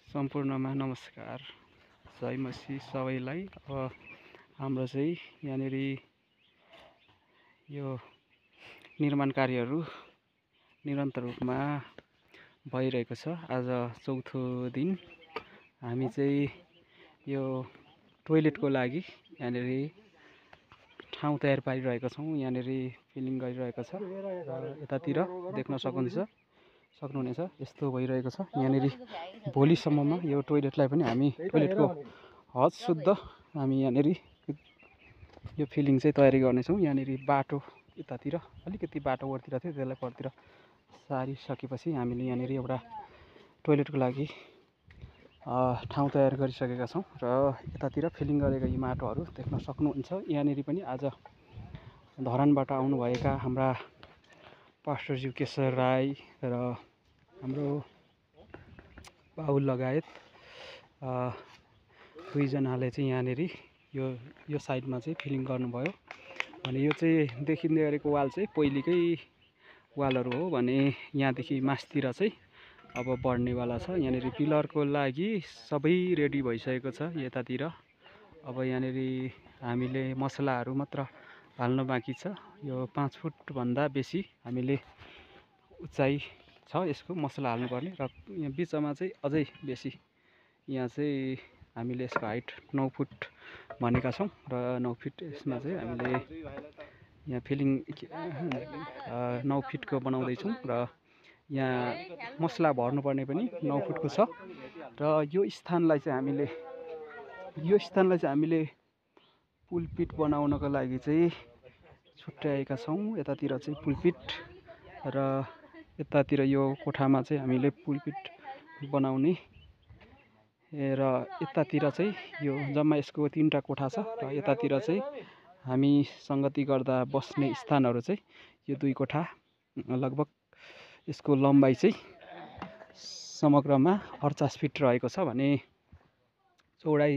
सम्पूर्णमा नमस्कार। जय मसी सबैलाई। अब हाम्रो चाहिँ यहाँनिर यो निर्माण कार्यहरू निरन्तर रूपमा भइरहेको छ। आज चौथो दिन हामी चाहिँ यो टोइलेटको लागि यहाँनिर ठाउँ तयार पारिरहेका छौँ। यहाँनिर फिलिङ गरिरहेको छ र यतातिर देख्न सक्नुहुनेछ यस्तो भइरहेको छ। यहाँनिर भोलिसम्ममा यो टोइलेटलाई पनि हामी टोइलेटको हद शुद्ध हामी यहाँनिर यो फिलिङ चाहिँ तयारी गर्नेछौँ। यहाँनिर बाटो यतातिर अलिकति बाटो ओरतिर थियो, त्यसलाई परतिर सारिसकेपछि हामीले यहाँनिर एउटा टोइलेटको लागि ठाउँ तयार गरिसकेका छौँ र यतातिर फिलिङ गरेका यी माटोहरू देख्न सक्नुहुन्छ। यहाँनिर पनि आज धरानबाट आउनुभएका हाम्रा पास्टरज्यू केशर राई र हाम्रो बाहुल लगायत दुईजनाले चाहिँ यहाँनिर यो साइडमा चाहिँ फिलिङ गर्नुभयो भने यो चाहिँ देखिँदै गरेको वाल चाहिँ पहिलेकै वालहरू हो भने यहाँदेखि मास्तिर चाहिँ अब बढ्नेवाला छ। यहाँनिर पिलरको लागि सबै रेडी भइसकेको छ। यतातिर अब यहाँनिर हामीले मसलाहरू मात्र हाल्न बाँकी छ। यो 5 फुटभन्दा बेसी हामीले उचाइ छ यसको मसला हाल्नुपर्ने र यहाँ बिचमा चाहिँ अझै बेसी यहाँ चाहिँ हामीले यसको हाइट 9 फुट भनेका छौँ र 9 फिट यसमा चाहिँ हामीले यहाँ फिलिङ 9 फिटको बनाउँदैछौँ र यहाँ मसला भर्नुपर्ने पनि 9 फुटको छ र यो स्थानलाई चाहिँ हामीले पुलपिट बनाउनको लागि चाहिँ छुट्याएका छौँ। यतातिर चाहिँ पुलपिट र यतातिर यो कोठामा चाहिँ हामीले पुलपिट बनाउने र यतातिर चाहिँ यो जम्मा यसको 3टा कोठा छ र यतातिर चाहिँ हामी सङ्गति गर्दा बस्ने स्थानहरू चाहिँ यो 2 कोठा। लगभग यसको लम्बाइ चाहिँ समग्रमा 48 फिट रहेको छ भने चौडाइ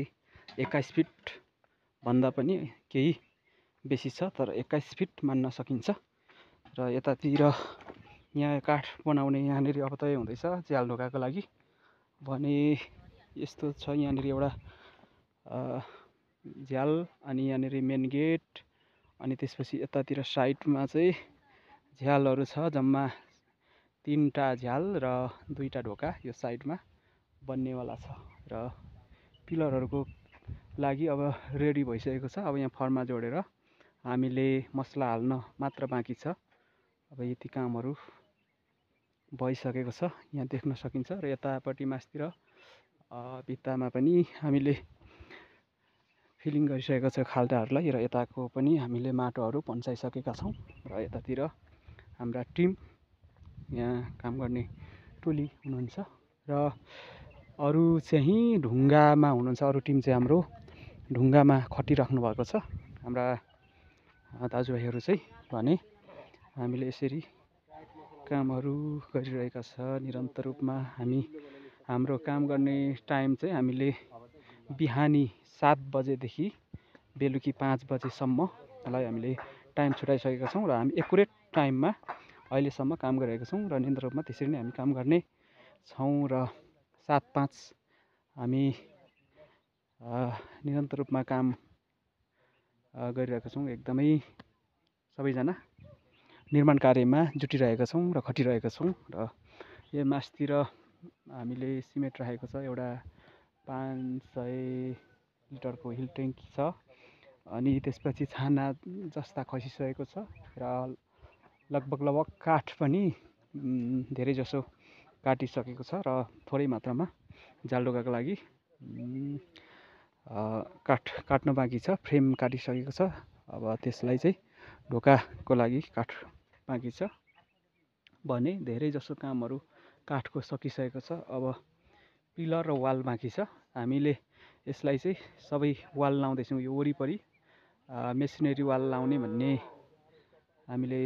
21 फिट भन्दा पनि केही बेसी छ, तर 21 फिट मान्न सकिन्छ। र यतातिर यहाँ काठ बनाउने यहाँनिर अब तय हुँदैछ झ्याल ढोकाको लागि भने यस्तो छ। यहाँनिर एउटा झ्याल अनि यहाँनिर मेन गेट अनि त्यसपछि यतातिर साइडमा चाहिँ झ्यालहरू छ। जम्मा 3टा झ्याल र 2टा ढोका यो साइडमा बन्नेवाला छ र पिलरहरूको लागि अब रेडी भइसकेको छ। अब यहाँ फर्मा जोडेर हामीले मसला हाल्न मात्र बाँकी छ। अब यति कामहरू भइसकेको छ यहाँ देख्न सकिन्छ र यतापट्टि मास्तिर भित्तामा पनि हामीले फिलिङ गरिसकेको छ खाल्टाहरूलाई र यताको पनि हामीले माटोहरू पन्साइसकेका छौँ र यतातिर हाम्रा टिम यहाँ काम गर्ने टोली हुनुहुन्छ र अरू चाहिँ ढुङ्गामा हुनुहुन्छ। अरू टिम चाहिँ हाम्रो ढुङ्गामा खटिराख्नु भएको छ हाम्रा दाजुभाइहरू चाहिँ भने हामीले यसरी कामहरू गरिरहेका छ निरन्तर रूपमा। हाम्रो काम गर्ने टाइम चाहिँ हामीले बिहानी 7 बजेदेखि बेलुकी 5 बजेसम्मलाई हामीले टाइम छुट्याइसकेका छौँ र हामी एकुरेट टाइममा अहिलेसम्म काम गरिरहेका छौँ र निरन्तर रूपमा त्यसरी नै हामी काम गर्ने छौँ र 7-5 हामी निरन्तर रूपमा काम गरिरहेका छौँ। एकदमै सबैजना निर्माण कार्यमा जुटिरहेका छौँ र खटिरहेका छौँ र यो मासतिर हामीले सिमेन्ट राखेको छ। एउटा 500 लिटरको हिल ट्याङ्की छ अनि त्यसपछि छाना जस्ता खसिसकेको छ र लगभग काठ पनि धेरै जसो काटिसकेको छ र थोरै मात्रामा जालढोकाको लागि काठ काट्न बाँकी छ। फ्रेम काटिसकेको छ। अब त्यसलाई चाहिँ ढोकाको लागि काठ बाँकी छ भने धेरै जसो कामहरू काठको सकिसकेको छ। अब पिलर र वाल बाँकी छ। हामीले यसलाई चाहिँ सबै वाल लाउँदैछौँ। यो वरिपरि मेसिनरी वाल लाउने भन्ने हामीले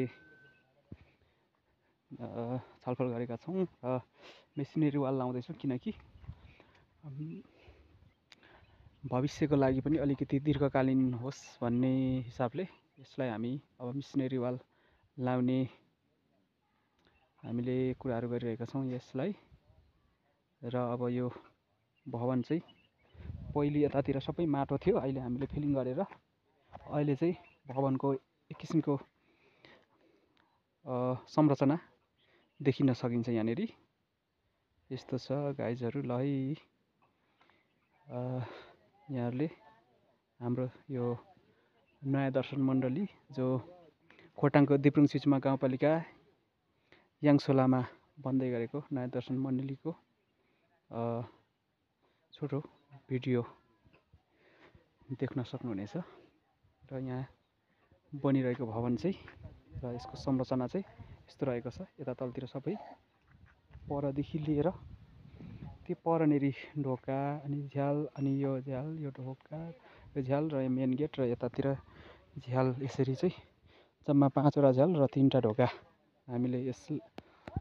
छलफल गरेका छौँ र मेसिनरी वाल लाउँदैछौँ किनकि भविष्यको लागि पनि अलिकति दीर्घकालीन होस् भन्ने हिसाबले यसलाई हामी अब मेसिनरी वाल लाउने हामीले कुराहरू गरिरहेका छौँ यसलाई। र अब यो भवन चाहिँ पहिले यतातिर सबै माटो थियो, अहिले हामीले फिलिङ गरेर अहिले चाहिँ भवनको एक किसिमको संरचना देखिन सकिन्छ। यहाँनिर यस्तो छ गाइजहरू। ल है यहाँहरूले हाम्रो यो नयाँ दर्शन मण्डली जो खोटाङको दिप्रुङ सिचुमा गाउँपालिका याङसोलामा बन्दै गरेको नयाँ दर्शन मण्डलीको छोटो भिडियो देख्न सक्नुहुनेछ। र यहाँ बनिरहेको भवन चाहिँ र यसको संरचना चाहिँ यस्तो रहेको छ। यता तलतिर सबै परदेखि लिएर त्यो परनेरि ढोका अनि झ्याल अनि यो झ्याल यो ढोका यो झ्याल र यो मेन गेट र यतातिर झ्याल यसरी चाहिँ जम्मा 5वटा झ्याल र 3टा ढोका हामीले यस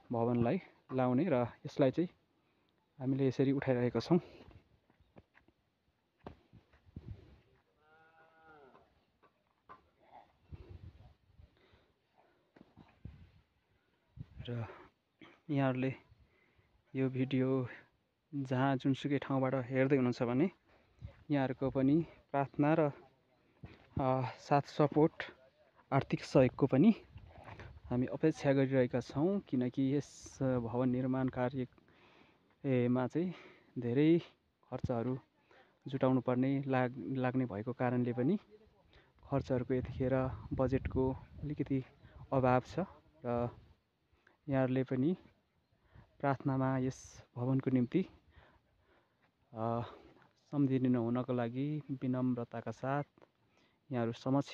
भवनलाई लाउने र यसलाई चाहिँ हामीले यसरी उठाइरहेका छौँ। र यहाँहरूले यो भिडियो जहाँ जुनसुकै ठाउँबाट हेर्दै हुनुहुन्छ भने यहाँहरूको पनि प्रार्थना र साथ सपोर्ट आर्थिक सहयोगको पनि हामी अपेक्षा गरिरहेका छौँ। किनकि यस भवन निर्माण कार्यमा चाहिँ धेरै खर्चहरू जुटाउनु पर्ने लाग्ने भएको कारणले पनि खर्चहरूको यतिखेर बजेटको अलिकति अभाव छ। र यहाँहरूले पनि प्रार्थनामा यस भवनको निम्ति सम्झिनु हुनको लागि विनम्रताका साथ यहाँहरू समक्ष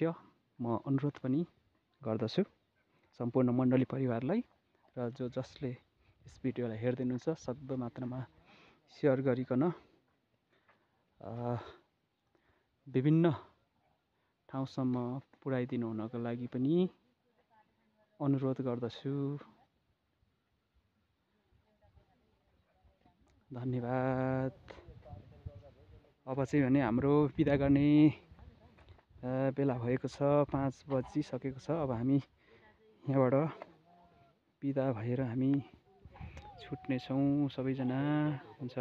म अनुरोध पनि गर्दछु सम्पूर्ण मण्डली परिवारलाई। र जसले यस भिडियोलाई हेर्दै हुनुहुन्छ सक्दो मात्रामा सेयर गरिकन विभिन्न ठाउँसम्म पुर्याइदिनु हुनको लागि पनि अनुरोध गर्दछु। धन्यवाद। अब चाहिँ भने हाम्रो बिदा गर्ने बेला भएको छ, 5 बजिसकेको छ। अब हामी यहाँबाट बिदा भएर हामी छुट्नेछौँ सबैजना। हुन्छ।